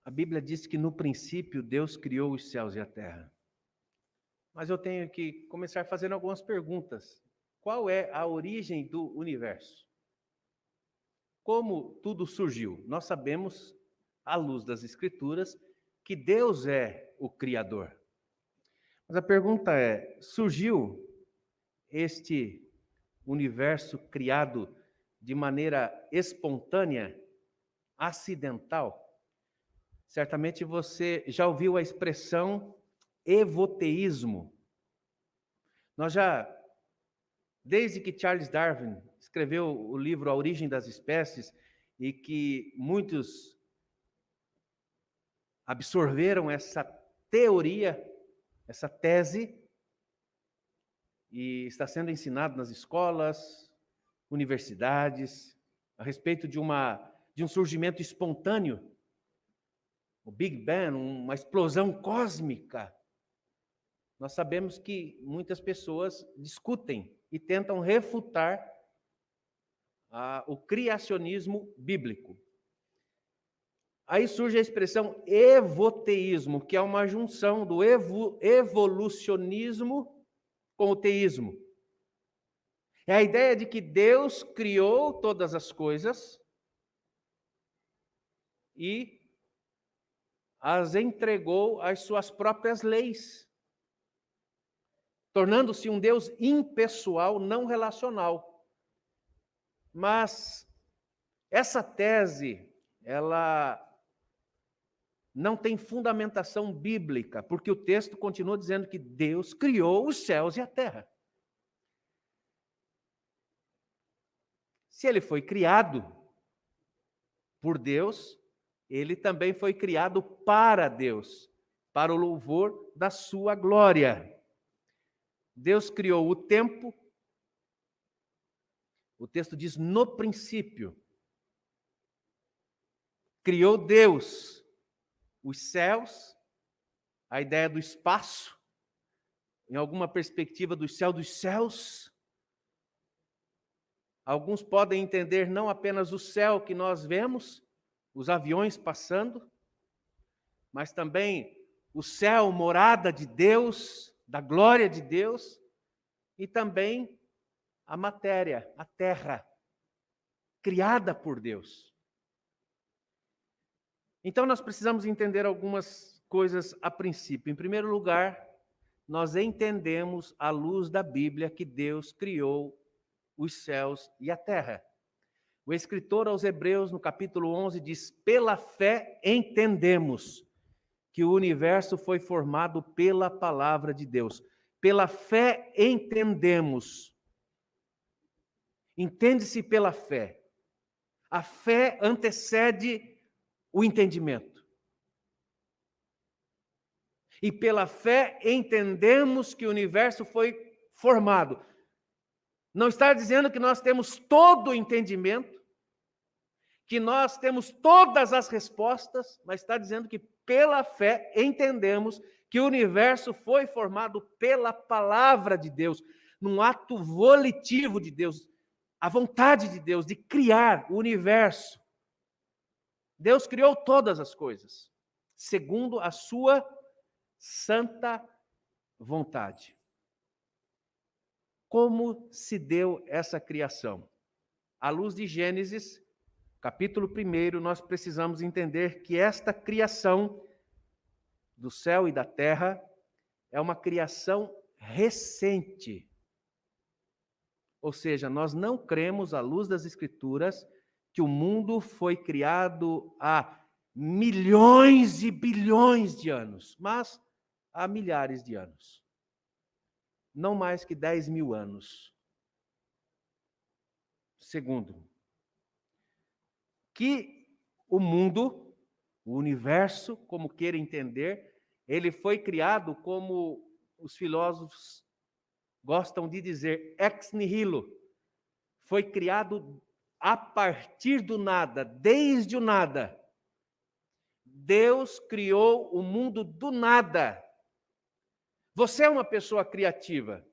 A Bíblia diz que no princípio Deus criou os céus e a terra. Mas eu tenho que começar fazendo algumas perguntas. Qual é a origem do universo? Como tudo surgiu? Nós sabemos, à luz das Escrituras, que Deus é o Criador. Mas a pergunta é: surgiu este universo criado de maneira espontânea, acidental? Certamente você já ouviu a expressão evoteísmo. Desde que Charles Darwin escreveu o livro A Origem das Espécies, e que muitos absorveram essa teoria, essa tese, e está sendo ensinado nas escolas, universidades, a respeito de um surgimento espontâneo, o Big Bang, uma explosão cósmica. Nós sabemos que muitas pessoas discutem e tentam refutar o criacionismo bíblico. Aí surge a expressão evoteísmo, que é uma junção do evolucionismo com o teísmo. É a ideia de que Deus criou todas as coisas e as entregou às suas próprias leis, tornando-se um Deus impessoal, não relacional. Mas essa tese, ela não tem fundamentação bíblica, porque o texto continua dizendo que Deus criou os céus e a terra. Se ele foi criado por Deus, ele também foi criado para Deus, para o louvor da sua glória. Deus criou o tempo, o texto diz no princípio. Criou Deus os céus, a ideia do espaço, em alguma perspectiva do céu dos céus. Alguns podem entender não apenas o céu que nós vemos, os aviões passando, mas também o céu, morada de Deus, da glória de Deus, e também a matéria, a terra, criada por Deus. Então nós precisamos entender algumas coisas a princípio. Em primeiro lugar, nós entendemos à luz da Bíblia que Deus criou os céus e a terra. O escritor aos Hebreus, no capítulo 11, diz: pela fé entendemos que o universo foi formado pela palavra de Deus. Pela fé entendemos. Entende-se pela fé. A fé antecede o entendimento. E pela fé entendemos que o universo foi formado. Não está dizendo que nós temos todo o entendimento, que nós temos todas as respostas, mas está dizendo que pela fé entendemos que o universo foi formado pela palavra de Deus, num ato volitivo de Deus, a vontade de Deus de criar o universo. Deus criou todas as coisas, segundo a sua santa vontade. Como se deu essa criação? À luz de Gênesis, capítulo 1, nós precisamos entender que esta criação do céu e da terra é uma criação recente. Ou seja, nós não cremos, à luz das Escrituras, que o mundo foi criado há milhões e bilhões de anos, mas há milhares de anos. Não mais que 10.000 anos. Segundo, que o mundo, o universo, como queira entender, ele foi criado, como os filósofos gostam de dizer, ex nihilo. Foi criado a partir do nada, desde o nada. Deus criou o mundo do nada. Você é uma pessoa criativa.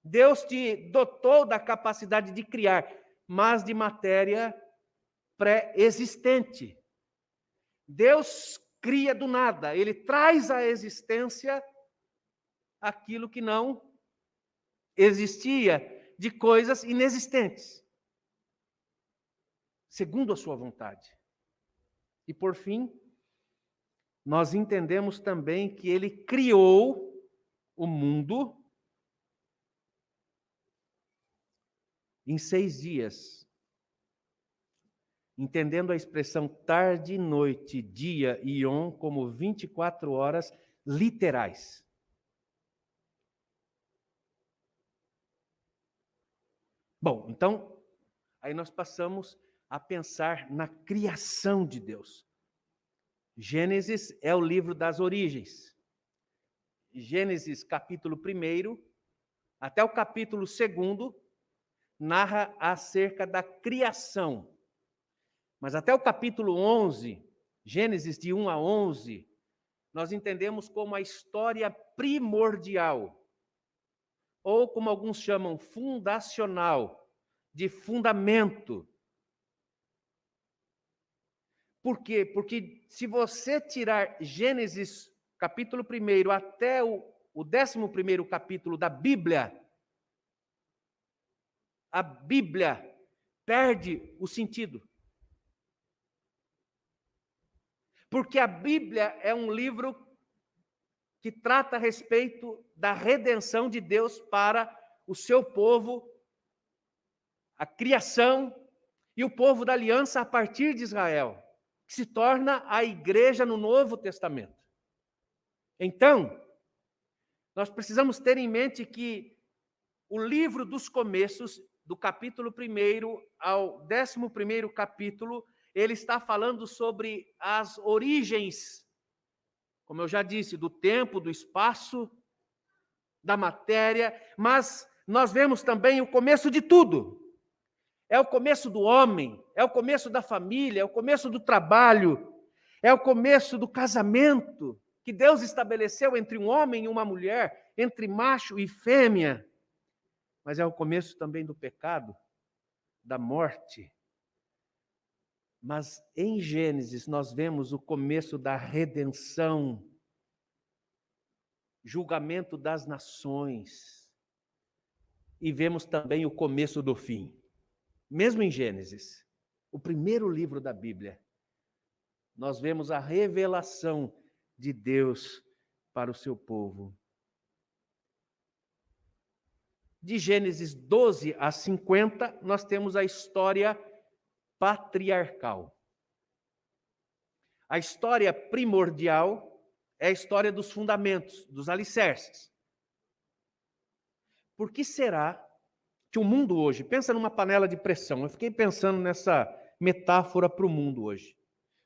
Deus te dotou da capacidade de criar, mas de matéria pré-existente. Deus cria do nada, ele traz à existência aquilo que não existia, de coisas inexistentes, segundo a sua vontade. E por fim, nós entendemos também que ele criou o mundo em 6 dias, entendendo a expressão tarde, noite, dia e ion como 24 horas literais. Bom, então, aí nós passamos a pensar na criação de Deus. Gênesis é o livro das origens. Gênesis capítulo 1 até o capítulo 2 narra acerca da criação. Mas até o capítulo 11, Gênesis de 1 a 11, nós entendemos como a história primordial, ou como alguns chamam, fundacional, de fundamento. Por quê? Porque se você tirar Gênesis capítulo 1 até o 11º capítulo da Bíblia, a Bíblia perde o sentido. Porque a Bíblia é um livro que trata a respeito da redenção de Deus para o seu povo, a criação e o povo da aliança a partir de Israel, que se torna a igreja no Novo Testamento. Então, nós precisamos ter em mente que o livro dos começos, do capítulo 1 ao 11º capítulo, ele está falando sobre as origens, como eu já disse, do tempo, do espaço, da matéria, mas nós vemos também o começo de tudo. É o começo do homem, é o começo da família, é o começo do trabalho, é o começo do casamento que Deus estabeleceu entre um homem e uma mulher, entre macho e fêmea. Mas é o começo também do pecado, da morte. Mas em Gênesis nós vemos o começo da redenção, julgamento das nações, e vemos também o começo do fim. Mesmo em Gênesis, o primeiro livro da Bíblia, nós vemos a revelação de Deus para o seu povo. De Gênesis 12 a 50, nós temos a história patriarcal. A história primordial é a história dos fundamentos, dos alicerces. Por que será que o mundo hoje, pensa numa panela de pressão, eu fiquei pensando nessa metáfora para o mundo hoje.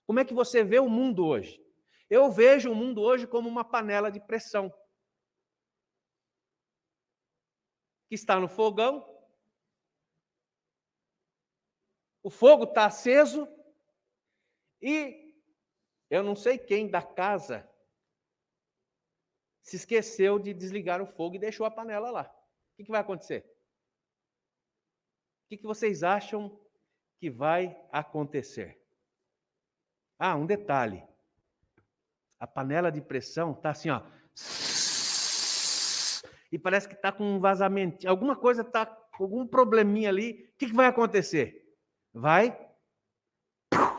Como é que você vê o mundo hoje? Eu vejo o mundo hoje como uma panela de pressão, que está no fogão, o fogo está aceso e eu não sei quem da casa se esqueceu de desligar o fogo e deixou a panela lá. O que vai acontecer? O que vocês acham que vai acontecer? Ah, um detalhe. A panela de pressão está assim, ó. E parece que está com um vazamento. Alguma coisa está com algum probleminha ali. O que vai acontecer? Vai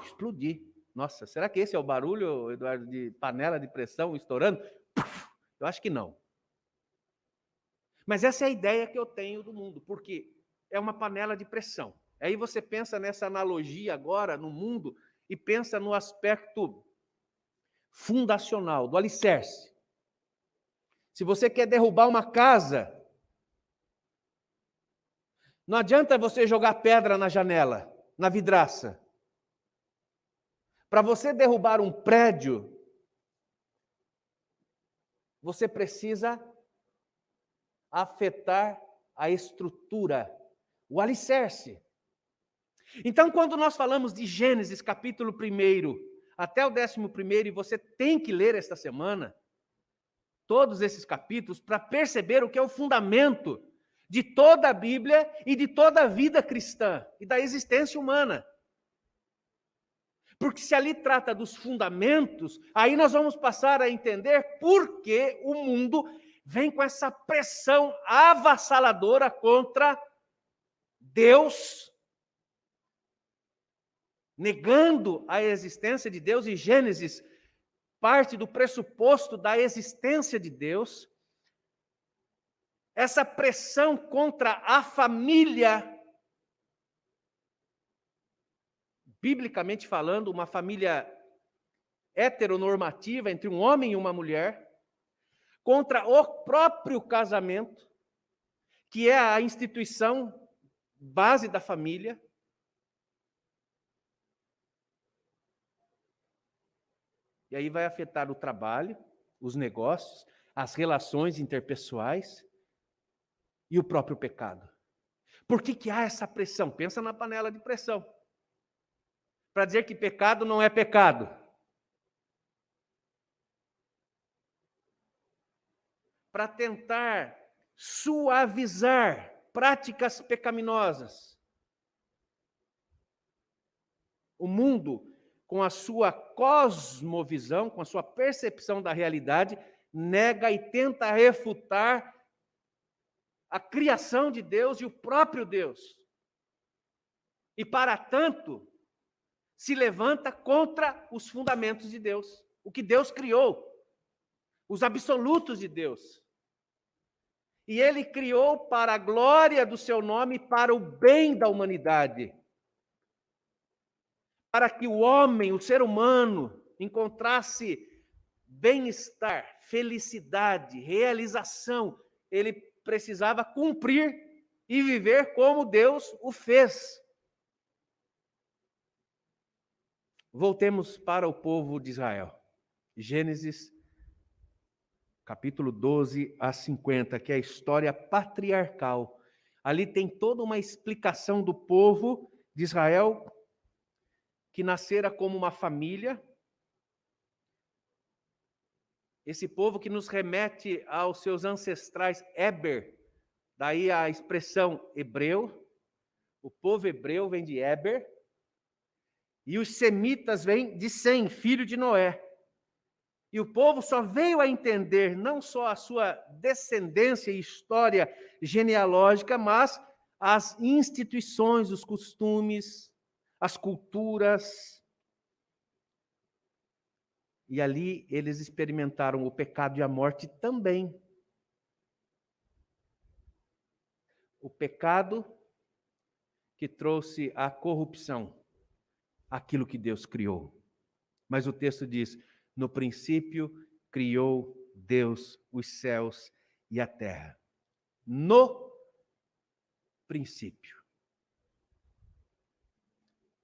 explodir. Nossa, será que esse é o barulho, Eduardo, de panela de pressão estourando? Eu acho que não. Mas essa é a ideia que eu tenho do mundo, porque é uma panela de pressão. Aí você pensa nessa analogia agora no mundo e pensa no aspecto fundacional, do alicerce. Se você quer derrubar uma casa, não adianta você jogar pedra na janela, na vidraça. Para você derrubar um prédio, você precisa afetar a estrutura, o alicerce. Então, quando nós falamos de Gênesis, capítulo 1 até o 11º, e você tem que ler esta semana, todos esses capítulos, para perceber o que é o fundamento de toda a Bíblia e de toda a vida cristã e da existência humana. Porque se ali trata dos fundamentos, aí nós vamos passar a entender por que o mundo vem com essa pressão avassaladora contra Deus, negando a existência de Deus. E Gênesis parte do pressuposto da existência de Deus. Essa pressão contra a família, biblicamente falando, uma família heteronormativa entre um homem e uma mulher, contra o próprio casamento, que é a instituição base da família. E aí vai afetar o trabalho, os negócios, as relações interpessoais e o próprio pecado. Por que há essa pressão? Pensa na panela de pressão. Para dizer que pecado não é pecado. Para tentar suavizar práticas pecaminosas. O mundo, com a sua cosmovisão, com a sua percepção da realidade, nega e tenta refutar a criação de Deus e o próprio Deus. E, para tanto, se levanta contra os fundamentos de Deus, o que Deus criou, os absolutos de Deus. E ele criou para a glória do seu nome, para o bem da humanidade. Para que o homem, o ser humano, encontrasse bem-estar, felicidade, realização. Ele precisava cumprir e viver como Deus o fez. Voltemos para o povo de Israel. Gênesis, capítulo 12 a 50, que é a história patriarcal. Ali tem toda uma explicação do povo de Israel, que nascera como uma família. Esse povo que nos remete aos seus ancestrais Éber, daí a expressão hebreu. O povo hebreu vem de Éber. E os semitas vêm de Sem, filho de Noé. E o povo só veio a entender não só a sua descendência e história genealógica, mas as instituições, os costumes, as culturas. E ali eles experimentaram o pecado e a morte também. O pecado que trouxe a corrupção, aquilo que Deus criou. Mas o texto diz: no princípio criou Deus os céus e a terra. No princípio.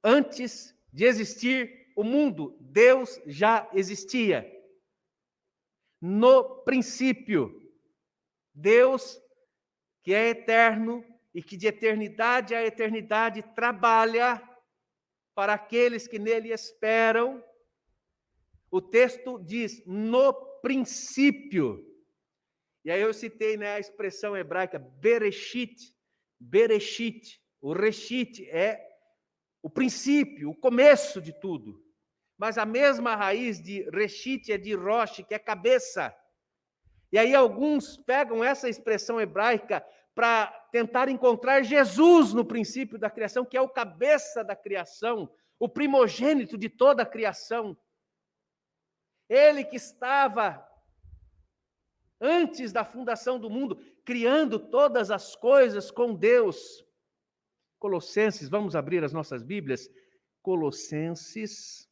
Antes de existir o mundo, Deus já existia. No princípio. Deus, que é eterno e que de eternidade a eternidade trabalha para aqueles que nele esperam. O texto diz, no princípio. E aí eu citei, a expressão hebraica, bereshit. Bereshit. O reshit é o princípio, o começo de tudo. Mas a mesma raiz de reshit é de rosh, que é cabeça. E aí alguns pegam essa expressão hebraica para tentar encontrar Jesus no princípio da criação, que é o cabeça da criação, o primogênito de toda a criação. Ele que estava antes da fundação do mundo, criando todas as coisas com Deus. Colossenses, vamos abrir as nossas Bíblias. Colossenses.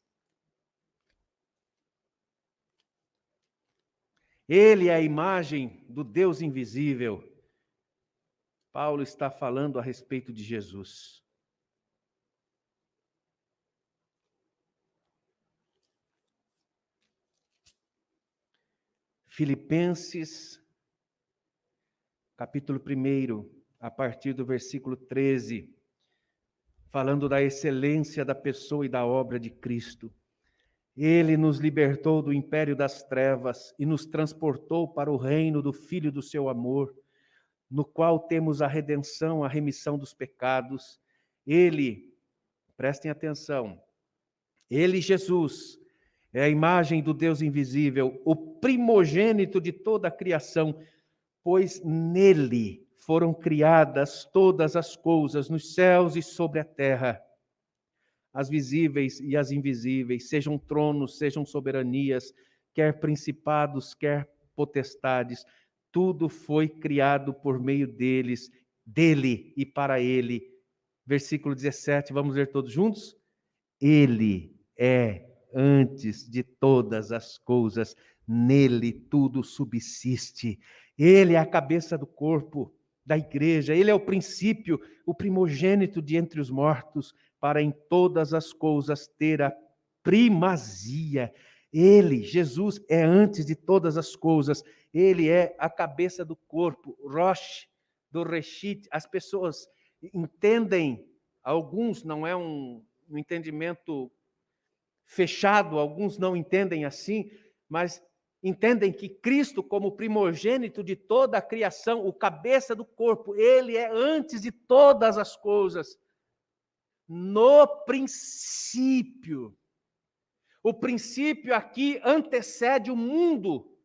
Ele é a imagem do Deus invisível. Paulo está falando a respeito de Jesus. Filipenses, capítulo 1, a partir do versículo 13, falando da excelência da pessoa e da obra de Cristo. Ele nos libertou do império das trevas e nos transportou para o reino do Filho do seu amor, no qual temos a redenção, a remissão dos pecados. Ele, prestem atenção, Ele, Jesus, é a imagem do Deus invisível, o primogênito de toda a criação, pois nele foram criadas todas as coisas, nos céus e sobre a terra, as visíveis e as invisíveis, sejam tronos, sejam soberanias, quer principados, quer potestades, tudo foi criado por meio dele e para ele. Versículo 17, vamos ler todos juntos? Ele é antes de todas as coisas, nele tudo subsiste. Ele é a cabeça do corpo, da igreja, ele é o princípio, o primogênito de entre os mortos, para em todas as coisas ter a primazia. Ele, Jesus, é antes de todas as coisas, ele é a cabeça do corpo, Rosh, do Reshit. As pessoas entendem, alguns não é um entendimento fechado, alguns não entendem assim, mas entendem que Cristo, como primogênito de toda a criação, o cabeça do corpo, ele é antes de todas as coisas. No princípio. O princípio aqui antecede o mundo,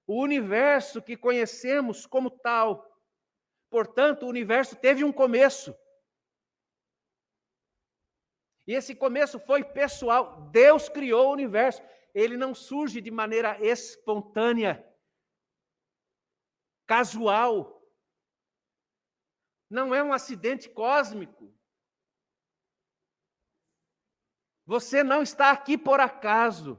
o universo que conhecemos como tal. Portanto, o universo teve um começo. E esse começo foi pessoal. Deus criou o universo. Ele não surge de maneira espontânea, casual. Não é um acidente cósmico. Você não está aqui por acaso.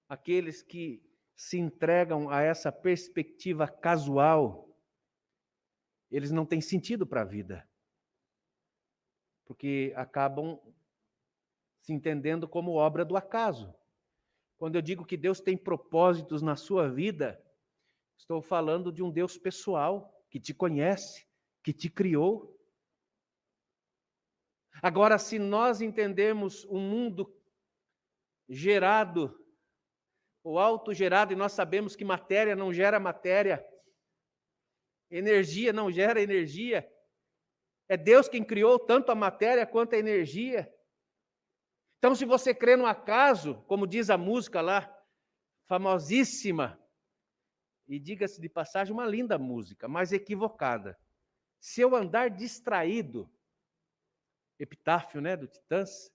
Aqueles que se entregam a essa perspectiva casual, eles não têm sentido para a vida. Porque acabam se entendendo como obra do acaso. Quando eu digo que Deus tem propósitos na sua vida, estou falando de um Deus pessoal, que te conhece, que te criou. Agora, se nós entendemos um mundo gerado, ou autogerado, e nós sabemos que matéria não gera matéria, energia não gera energia, é Deus quem criou tanto a matéria quanto a energia. Então, se você crê no acaso, como diz a música lá, famosíssima, e diga-se de passagem, uma linda música, mas equivocada. Se eu andar distraído, epitáfio, né, do Titãs,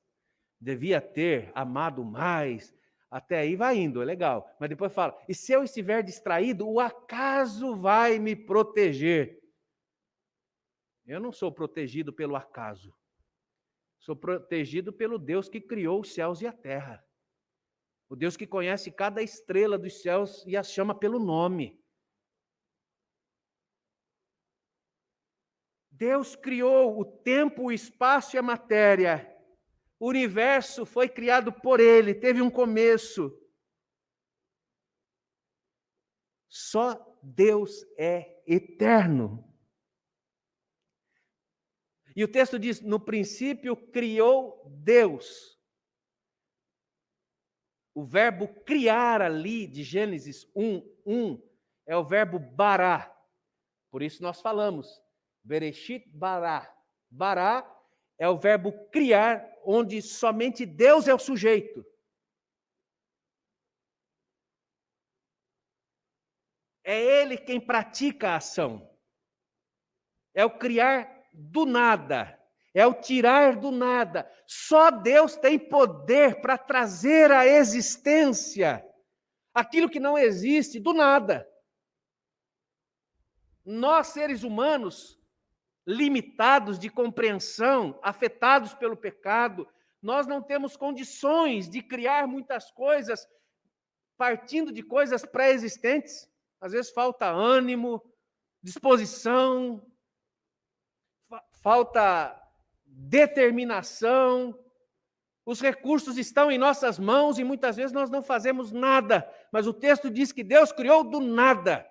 devia ter amado mais, até aí vai indo, é legal. Mas depois fala, e se eu estiver distraído, o acaso vai me proteger. Eu não sou protegido pelo acaso. Sou protegido pelo Deus que criou os céus e a terra. O Deus que conhece cada estrela dos céus e as chama pelo nome. Deus criou o tempo, o espaço e a matéria. O universo foi criado por Ele, teve um começo. Só Deus é eterno. E o texto diz, no princípio criou Deus. O verbo criar ali, de Gênesis 1, é o verbo bará. Por isso nós falamos, Bereshit bará. Bará é o verbo criar, onde somente Deus é o sujeito. É Ele quem pratica a ação. É o criar do nada. É o tirar do nada. Só Deus tem poder para trazer à existência aquilo que não existe do nada. Nós, seres humanos, limitados de compreensão, afetados pelo pecado, nós não temos condições de criar muitas coisas partindo de coisas pré-existentes. Às vezes falta ânimo, disposição, falta determinação. Os recursos estão em nossas mãos e muitas vezes nós não fazemos nada. Mas o texto diz que Deus criou do nada.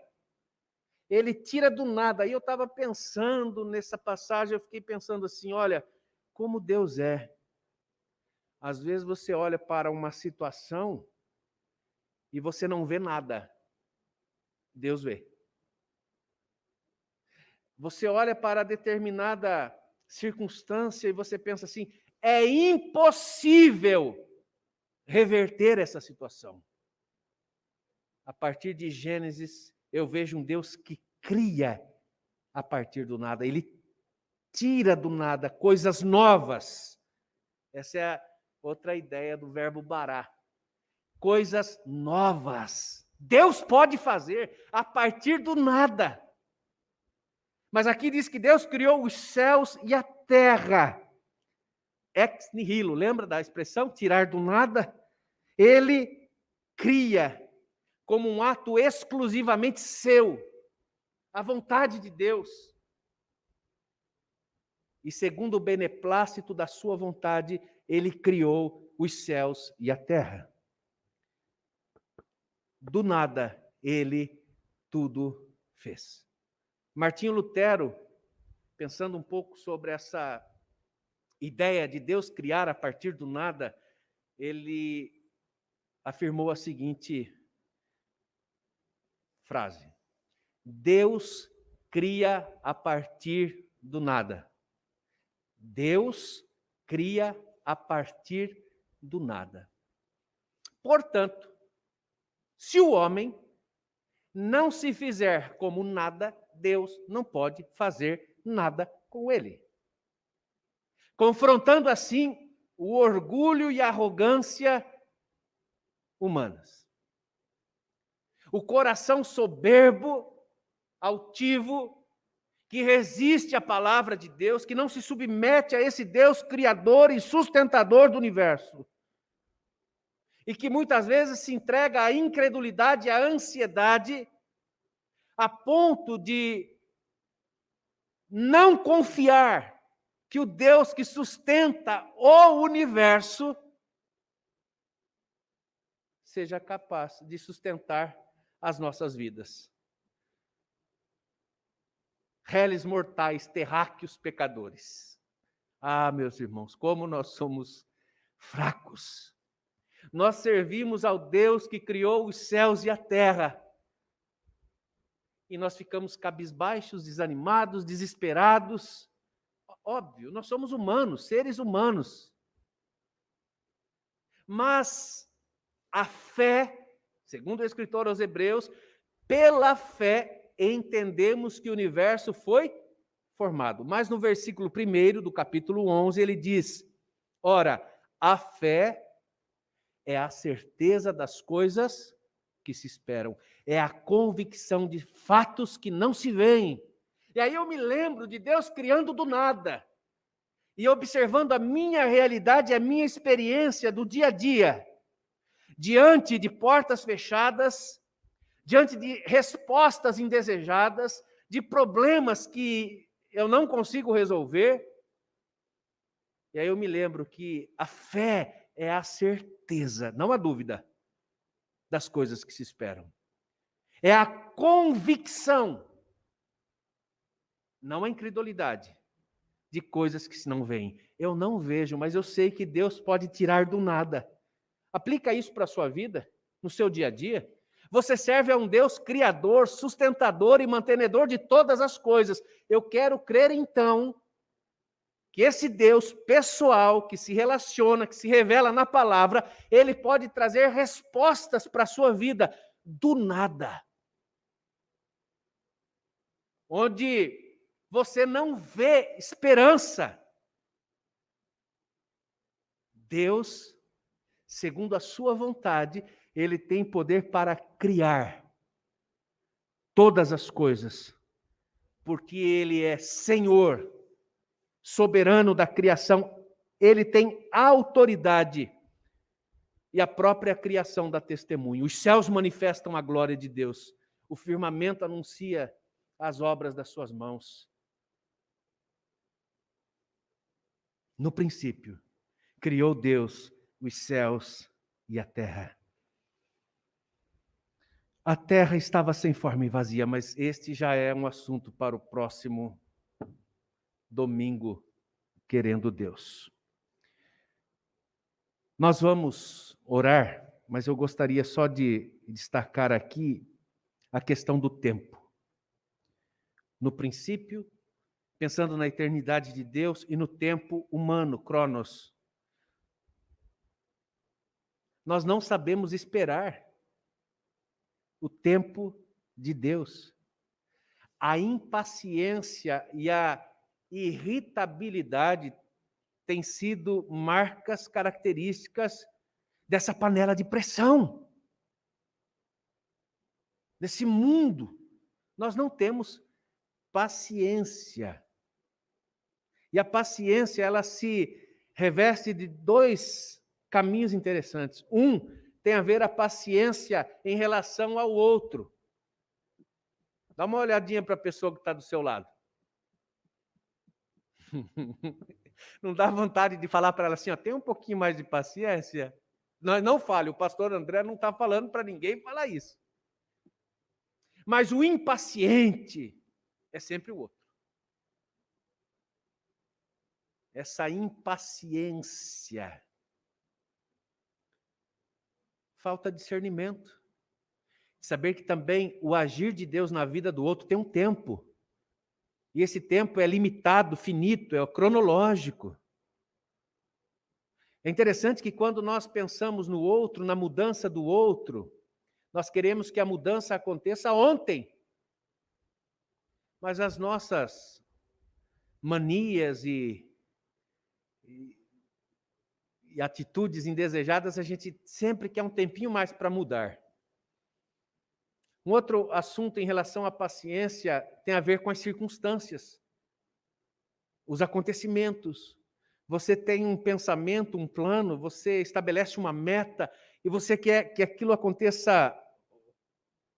Ele tira do nada. Aí eu estava pensando nessa passagem, eu fiquei pensando assim, olha, como Deus é. Às vezes você olha para uma situação e você não vê nada. Deus vê. Você olha para determinada circunstância e você pensa assim: é impossível reverter essa situação. A partir de Gênesis, eu vejo um Deus que cria a partir do nada. Ele tira do nada coisas novas. Essa é a outra ideia do verbo bará. Coisas novas. Deus pode fazer a partir do nada. Mas aqui diz que Deus criou os céus e a terra. Ex nihilo, lembra da expressão tirar do nada? Ele cria como um ato exclusivamente seu, a vontade de Deus. E segundo o beneplácito da sua vontade, ele criou os céus e a terra. Do nada, ele tudo fez. Martinho Lutero, pensando um pouco sobre essa ideia de Deus criar a partir do nada, ele afirmou a seguinte frase: Deus cria a partir do nada. Deus cria a partir do nada. Portanto, se o homem não se fizer como nada, Deus não pode fazer nada com ele. Confrontando assim o orgulho e a arrogância humanas. O coração soberbo, altivo, que resiste à palavra de Deus, que não se submete a esse Deus criador e sustentador do universo. E que muitas vezes se entrega à incredulidade e à ansiedade, a ponto de não confiar que o Deus que sustenta o universo seja capaz de sustentar as nossas vidas. Réis mortais, terráqueos pecadores. Ah, meus irmãos, como nós somos fracos. Nós servimos ao Deus que criou os céus e a terra. E nós ficamos cabisbaixos, desanimados, desesperados. Óbvio, nós somos humanos, seres humanos. Mas a fé, segundo o escritor aos Hebreus, pela fé entendemos que o universo foi formado. Mas no versículo 1 do capítulo 11, ele diz: ora, a fé é a certeza das coisas que se esperam, é a convicção de fatos que não se veem. E aí eu me lembro de Deus criando do nada e observando a minha realidade, a minha experiência do dia a dia, diante de portas fechadas, diante de respostas indesejadas, de problemas que eu não consigo resolver. E aí eu me lembro que a fé é a certeza, não a dúvida, das coisas que se esperam. É a convicção, não a incredulidade, de coisas que se não veem. Eu não vejo, mas eu sei que Deus pode tirar do nada. Aplica isso para a sua vida, no seu dia a dia. Você serve a um Deus criador, sustentador e mantenedor de todas as coisas. Eu quero crer, então, que esse Deus pessoal, que se relaciona, que se revela na palavra, ele pode trazer respostas para a sua vida do nada. Onde você não vê esperança. Deus, segundo a sua vontade, ele tem poder para criar todas as coisas, porque ele é Senhor, soberano da criação, ele tem autoridade, e a própria criação dá testemunho. Os céus manifestam a glória de Deus, o firmamento anuncia as obras das suas mãos. No princípio, criou Deus os céus e a terra. A terra estava sem forma e vazia, mas este já é um assunto para o próximo domingo, querendo Deus. Nós vamos orar, mas eu gostaria só de destacar aqui a questão do tempo. No princípio, pensando na eternidade de Deus e no tempo humano, Cronos. Nós não sabemos esperar o tempo de Deus. A impaciência e a irritabilidade têm sido marcas características dessa panela de pressão, desse mundo. Nós não temos paciência. E a paciência, ela se reveste de dois caminhos interessantes. Um tem a ver a paciência em relação ao outro. Dá uma olhadinha para a pessoa que está do seu lado. Não dá vontade de falar para ela assim, ó, tem um pouquinho mais de paciência? Não fale, o pastor André não está falando para ninguém falar isso. Mas o impaciente é sempre o outro. Essa impaciência. Falta discernimento. Saber que também o agir de Deus na vida do outro tem um tempo. E esse tempo é limitado, finito, é cronológico. É interessante que quando nós pensamos no outro, na mudança do outro, nós queremos que a mudança aconteça ontem. Mas as nossas manias e atitudes indesejadas, a gente sempre quer um tempinho mais para mudar. Um outro assunto em relação à paciência tem a ver com as circunstâncias, os acontecimentos. Você tem um pensamento, um plano, você estabelece uma meta e você quer que aquilo aconteça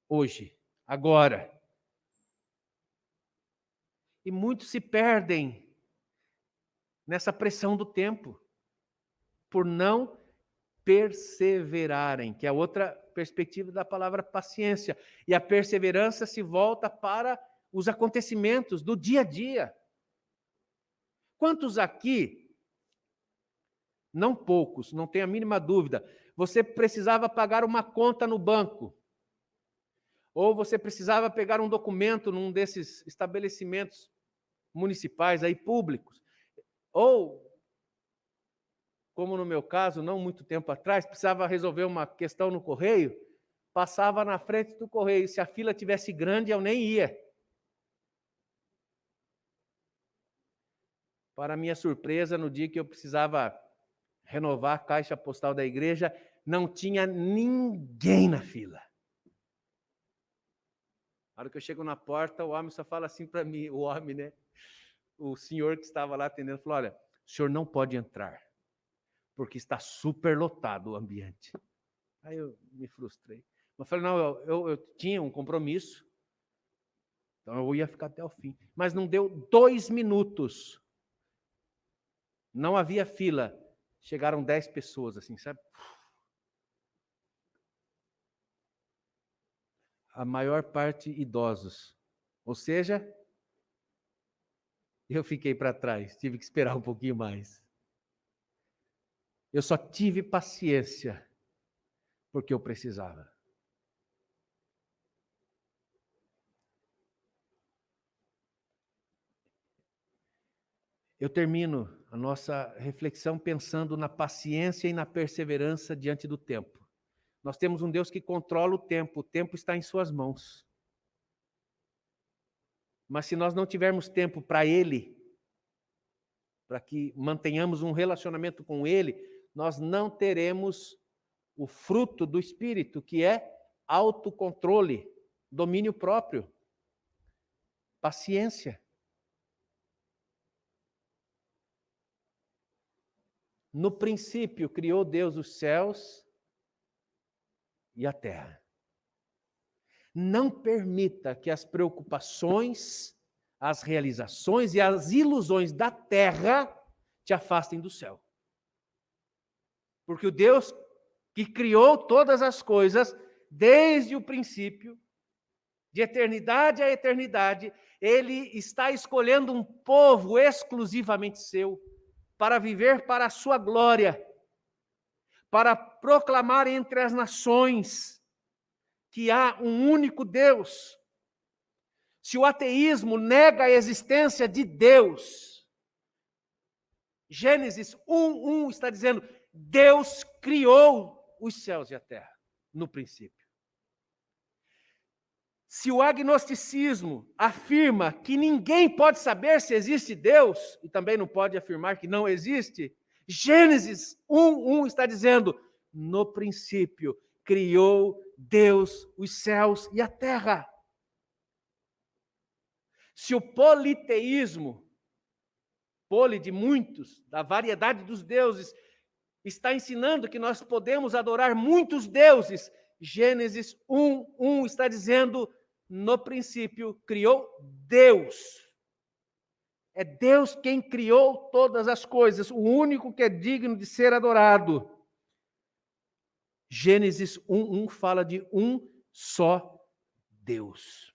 hoje, agora. E muitos se perdem nessa pressão do tempo, por não perseverarem, que é outra perspectiva da palavra paciência. E a perseverança se volta para os acontecimentos do dia a dia. Quantos aqui, não poucos, não tenho a mínima dúvida, você precisava pagar uma conta no banco, ou você precisava pegar um documento num desses estabelecimentos municipais aí públicos, ou, como no meu caso, não muito tempo atrás, precisava resolver uma questão no correio, passava na frente do correio, se a fila tivesse grande, eu nem ia. Para minha surpresa, no dia que eu precisava renovar a caixa postal da igreja, não tinha ninguém na fila. Na hora que eu chego na porta, o homem só fala assim para mim, o homem, né? O senhor que estava lá atendendo, falou, olha, o senhor não pode entrar, porque está super lotado o ambiente. Aí eu me frustrei. Mas falei, não, eu tinha um compromisso, então eu ia ficar até o fim. Mas não deu 2 minutos. Não havia fila. Chegaram 10 pessoas, assim, sabe? A maior parte idosos. Ou seja, eu fiquei para trás, tive que esperar um pouquinho mais. Eu só tive paciência porque eu precisava. Eu termino a nossa reflexão pensando na paciência e na perseverança diante do tempo. Nós temos um Deus que controla o tempo está em suas mãos. Mas se nós não tivermos tempo para Ele, para que mantenhamos um relacionamento com Ele, nós não teremos o fruto do Espírito, que é autocontrole, domínio próprio, paciência. No princípio, criou Deus os céus e a terra. Não permita que as preocupações, as realizações e as ilusões da terra te afastem do céu. Porque o Deus que criou todas as coisas, desde o princípio, de eternidade a eternidade, Ele está escolhendo um povo exclusivamente seu, para viver para a sua glória, para proclamar entre as nações que há um único Deus. Se o ateísmo nega a existência de Deus, Gênesis 1:1 está dizendo: Deus criou os céus e a terra, no princípio. Se o agnosticismo afirma que ninguém pode saber se existe Deus, e também não pode afirmar que não existe, Gênesis 1:1 está dizendo: no princípio criou Deus os céus e a terra. Se o politeísmo, poli de muitos, da variedade dos deuses, está ensinando que nós podemos adorar muitos deuses, Gênesis 1:1 está dizendo: no princípio criou Deus. É Deus quem criou todas as coisas, o único que é digno de ser adorado. Gênesis 1:1 fala de um só Deus.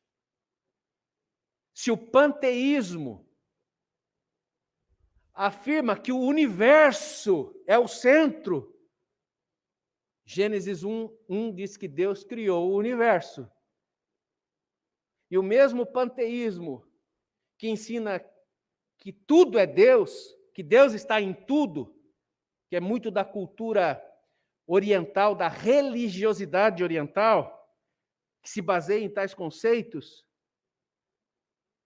Se o panteísmo afirma que o universo é o centro, Gênesis 1:1 diz que Deus criou o universo. E o mesmo panteísmo que ensina que tudo é Deus, que Deus está em tudo, que é muito da cultura oriental, da religiosidade oriental, que se baseia em tais conceitos,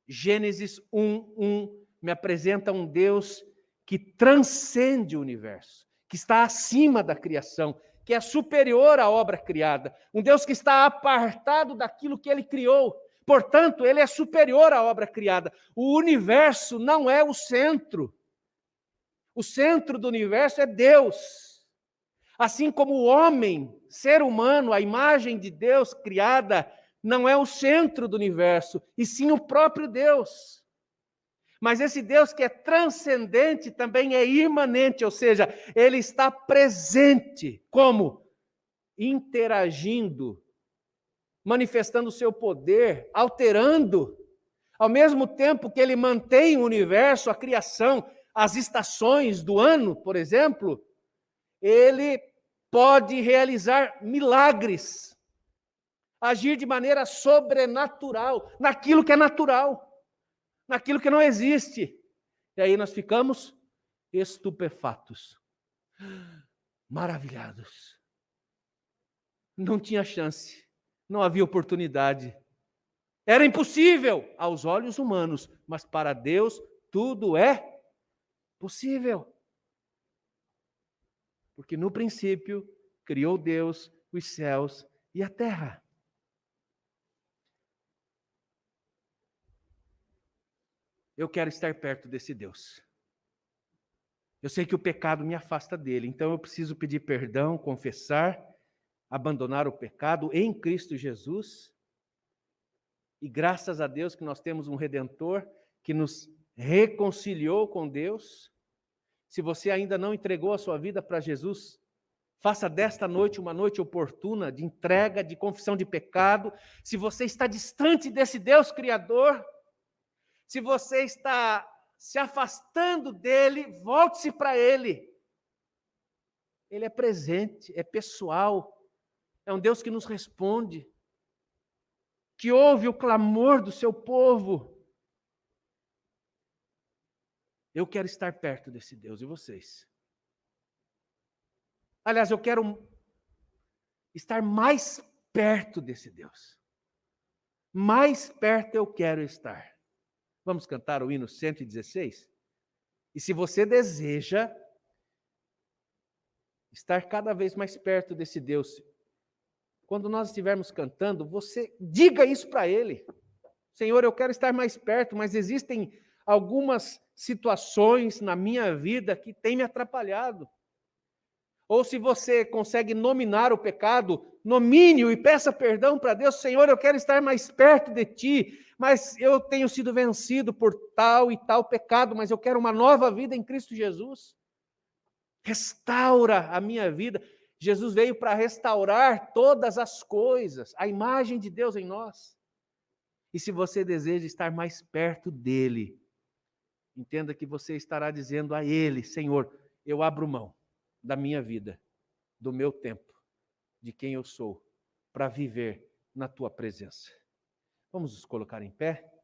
Gênesis 1:1 me apresenta um Deus que transcende o universo, que está acima da criação, que é superior à obra criada, um Deus que está apartado daquilo que ele criou. Portanto, ele é superior à obra criada. O universo não é o centro. O centro do universo é Deus. Assim como o homem, ser humano, a imagem de Deus criada, não é o centro do universo, e sim o próprio Deus. Mas esse Deus que é transcendente também é imanente, ou seja, ele está presente. Como? Interagindo, manifestando o seu poder, alterando. Ao mesmo tempo que ele mantém o universo, a criação, as estações do ano, por exemplo, ele pode realizar milagres, agir de maneira sobrenatural, naquilo que é natural, naquilo que não existe. E aí nós ficamos estupefatos, maravilhados. Não tinha chance, não havia oportunidade. Era impossível aos olhos humanos, mas para Deus tudo é possível. Porque no princípio criou Deus os céus e a terra. Eu quero estar perto desse Deus. Eu sei que o pecado me afasta dele, então eu preciso pedir perdão, confessar, abandonar o pecado em Cristo Jesus. E graças a Deus que nós temos um Redentor que nos reconciliou com Deus. Se você ainda não entregou a sua vida para Jesus, faça desta noite uma noite oportuna de entrega, de confissão de pecado. Se você está distante desse Deus Criador, se você está se afastando dele, volte-se para ele. Ele é presente, é pessoal, é um Deus que nos responde, que ouve o clamor do seu povo. Eu quero estar perto desse Deus, e vocês? Aliás, eu quero estar mais perto desse Deus. Mais perto eu quero estar. Vamos cantar o hino 116? E se você deseja estar cada vez mais perto desse Deus, quando nós estivermos cantando, você diga isso para Ele. Senhor, eu quero estar mais perto, mas existem algumas situações na minha vida que têm me atrapalhado. Ou se você consegue nominar o pecado, nomine-o e peça perdão para Deus. Senhor, eu quero estar mais perto de Ti, mas eu tenho sido vencido por tal e tal pecado, mas eu quero uma nova vida em Cristo Jesus. Restaura a minha vida. Jesus veio para restaurar todas as coisas, a imagem de Deus em nós. E se você deseja estar mais perto dele, entenda que você estará dizendo a Ele: Senhor, eu abro mão da minha vida, do meu tempo, de quem eu sou, para viver na Tua presença. Vamos nos colocar em pé?